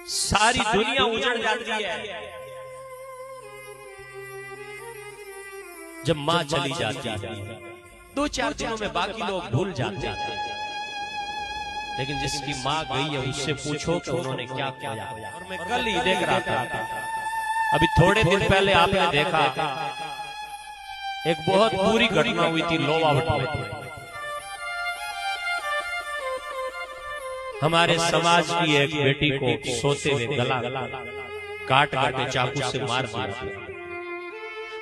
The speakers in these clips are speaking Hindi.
सारी दुनिया उजड़ जाती है जब मां चली जाती है। 2-4 दिनों में बाकी लोग भूल जाते हैं, लेकिन जिसकी मां गई है उससे पूछो कि उन्होंने क्या किया। और मैं कल ही देख रहा था, अभी थोड़े दिन पहले आपने देखा एक बहुत बुरी घटना हुई थी लोवावट में। हमारे समाज की एक बेटी को सोते हुए गला काट के चाकू से मार दिया।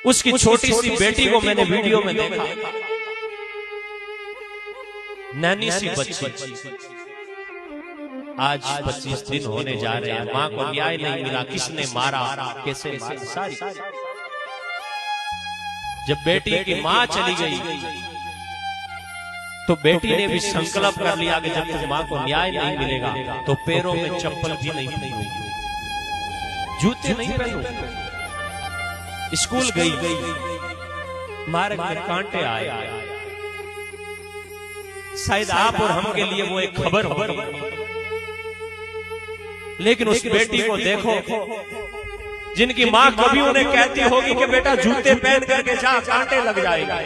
उसकी छोटी सी बेटी को मैंने वीडियो में देखा, नन्ही सी बच्ची, आज 25 दिन होने जा रहे हैं, मां को न्याय नहीं मिला, किसने मारा, कैसे मारा, सारी। जब बेटी की मां चली गई तो बेटी ने भी संकल्प कर लिया कि जब तक मां को न्याय नहीं मिलेगा तो पैरों में चप्पल भी नहीं पहनूंगी, जूते नहीं पहनूंगी। स्कूल गई, मार्ग में कांटे आए, शायद आप और हम के लिए वो एक खबर हो, लेकिन उस बेटी को देखो जिनकी मां कभी उन्हें कहती होगी कि बेटा जूते पहन करके जा, कांटे लग जाएगा,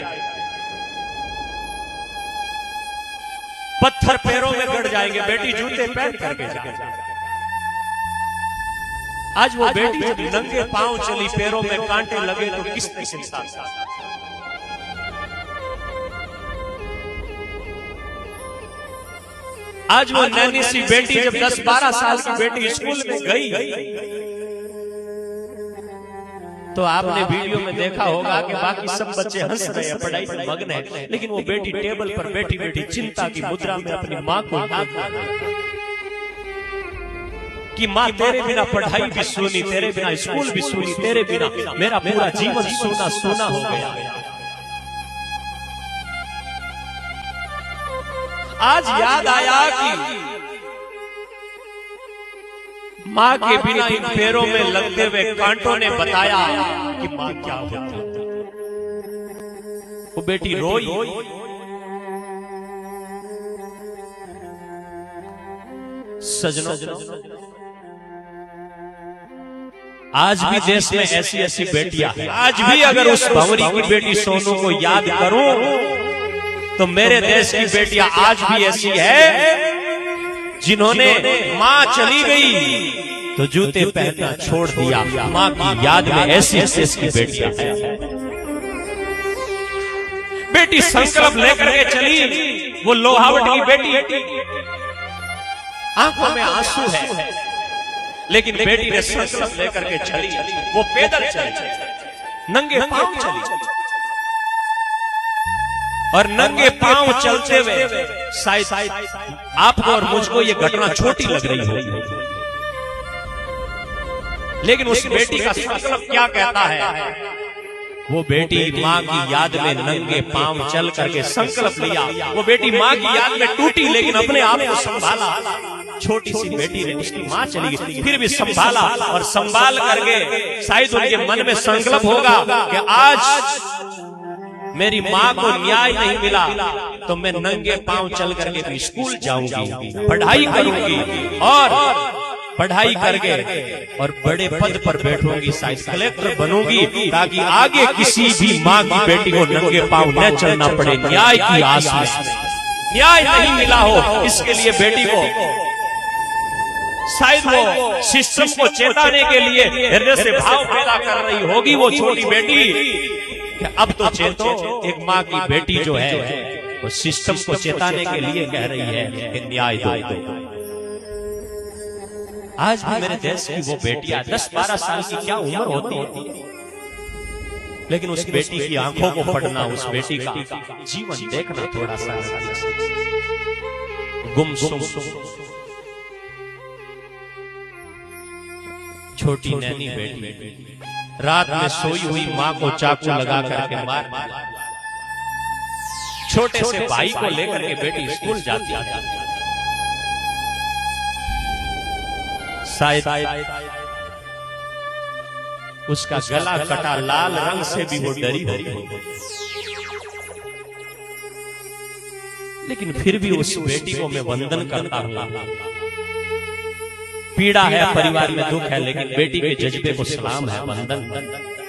पत्थर पैरों में गड़ जाएंगे, बेटी जूते पहन करके जा। आज वो बेटी जब नंगे पांव चली, पैरों में कांटे लगे, तो किस किसी साथ। आज वो नन्ही सी बेटी जब 10-12 साल की बेटी स्कूल में गई तो आपने वीडियो में देखा होगा कि बाकी सब बच्चे हंस रहे हैं, पढ़ाई में मग्न है, लेकिन वो बेटी टेबल पर बैठी बैठी चिंता की मुद्रा में अपनी मां को याद कर रही कि मां तेरे बिना पढ़ाई भी सुनी, तेरे बिना स्कूल भी सुनी, तेरे बिना मेरा पूरा जीवन सोना सोना हो गया। आज याद आया कि मां के बिना इन पैरों में लगते हुए कांटों ने बताया कि मां क्या होती। वो बेटी रोई, सजनों आज भी देश में ऐसी ऐसी बेटियां हैं। आज भी अगर उस भंवरी की बेटी सोनू को याद करूं तो मेरे देश की बेटियां आज भी ऐसी है जिन्होंने मां चली गई तो जूते पहनना छोड़ दिया। मां की याद में ऐसी देश की बेटियां हैं। बेटी संकल्प लेकर के चली, वो लोहावट की बेटी, आंखों में आंसू है, लेकिन बेटी ने संकल्प लेकर के चली, वो पैदल चली, नंगे पांव चली, और नंगे पांव चलते हुए शायद आपको और मुझको ये घटना छोटी लग रही होगी, लेकिन उस बेटी का संकल्प क्या कहता है। वो बेटी मां की याद में नंगे पांव चल करके संकल्प लिया। वो बेटी मां की याद में टूटी, लेकिन अपने आप को संभाला। छोटी सी बेटी ने, उसकी मां चली गई, फिर भी संभाला, और संभाल करके शायद उनके मन में संकल्प होगा कि आज मेरी मां को न्याय नहीं मिला तो मैं नंगे पांव चल करके स्कूल जाऊंगी, पढ़ाई करूंगी, और पढ़ाई करके और बड़े पद पर बैठूंगी, शायद कलेक्टर बनूंगी, ताकि आगे किसी भी मां की बेटी को नंगे पांव न चलना पड़े। न्याय की आस में न्याय नहीं मिला हो, इसके लिए बेटी को शायद वो सिस्टम को चेताने के लिए हृदय से भाव पैदा कर रही होगी वो छोटी बेटी। अब तो चेतो, एक मां की बेटी जो है वो सिस्टम को चेताने के लिए कह रही है कि न्याय दो। आज भी मेरे देश की वो बेटियां 10-12 साल की क्या उम्र होती है, लेकिन उस बेटी की आंखों को पढ़ना, उस बेटी का जीवन देखना थोड़ा सा गुमसुम। छोटी नैनी बेटी रात में सोई हुई मां को चाकू लगा करके मार दिया। छोटे से भाई को लेकर के बेटी स्कूल जाती है, शायद उसका गला कटा, लाल रंग से भी वो डरी होगी, लेकिन फिर भी उस बेटी को मैं वंदन करता हूं पीड़ा है, परिवार में दुख है, लेकिन बेटी के जज्बे को सलाम है, वंदन।